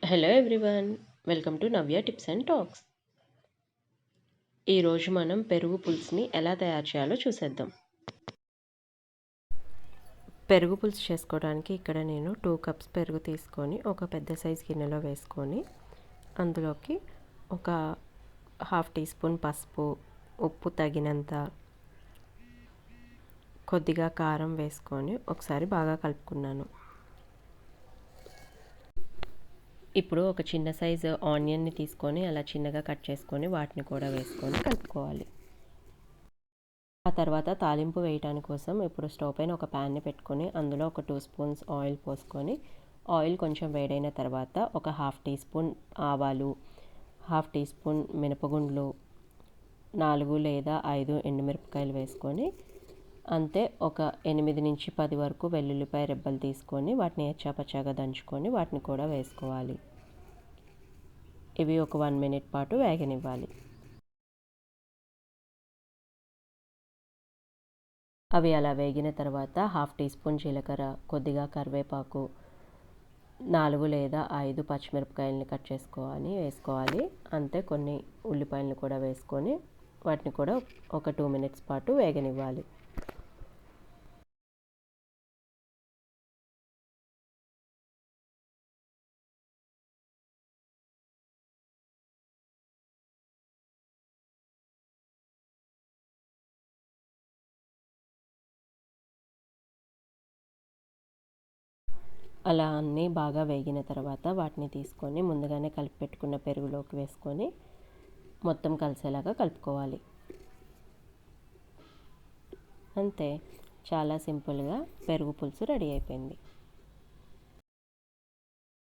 Hello everyone, welcome to Navya tips and talks. ఈరోజు మనం పెరుగు పులుసుని ఎలా తయారు చేయాలో చూసేద్దాం. పెరుగు పులుసు చేసుకోవడానికి ఇక్కడ నేను 2 కప్స్ పెరుగు తీసుకొని ఒక పెద్ద సైజ్ గిన్నెలో వేసుకొని అందులోకి ఒక హాఫ్ టీ స్పూన్ పసుపు, ఉప్పు తగినంత, కొద్దిగా కారం వేసుకొని ఒకసారి బాగా కలుపుకున్నాను. ఇప్పుడు ఒక చిన్న సైజు ఆనియన్ని తీసుకొని అలా చిన్నగా కట్ చేసుకొని వాటిని కూడా వేసుకొని కలుపుకోవాలి. ఆ తర్వాత తాలింపు వేయడానికి కోసం ఇప్పుడు స్టవ్ పైన ఒక ప్యాన్ని పెట్టుకొని అందులో ఒక 2 స్పూన్స్ ఆయిల్ పోసుకొని ఆయిల్ కొంచెం వేడైన తర్వాత ఒక హాఫ్ టీ స్పూన్ ఆవాలు, హాఫ్ టీ స్పూన్ మినపగుండ్లు, 4 లేదా 5 ఎండుమిరపకాయలు వేసుకొని అంతే ఒక 8 నుంచి 10 వరకు వెల్లుల్లిపాయ రెబ్బలు తీసుకొని వాటిని ఎచ్చాపచ్చాగా దంచుకొని వాటిని కూడా వేసుకోవాలి. ఇవి ఒక 1 మినిట్ పాటు వేగనివ్వాలి. అవి అలా వేగిన తర్వాత హాఫ్ టీ స్పూన్ జీలకర్ర, కొద్దిగా కరివేపాకు, 4 లేదా 5 పచ్చిమిరపకాయలని కట్ చేసుకొని వేసుకోవాలి. అంతే కొన్ని ఉల్లిపాయలను కూడా వేసుకొని వాటిని కూడా ఒక 2 మినిట్స్ పాటు వేగనివ్వాలి. అలా అన్నీ బాగా వేగిన తర్వాత వాటిని తీసుకొని ముందుగానే కలిపి పెట్టుకున్న పెరుగులోకి వేసుకొని మొత్తం కలిసేలాగా కలుపుకోవాలి. అంతే, చాలా సింపుల్గా పెరుగు పులుసు రెడీ అయిపోయింది.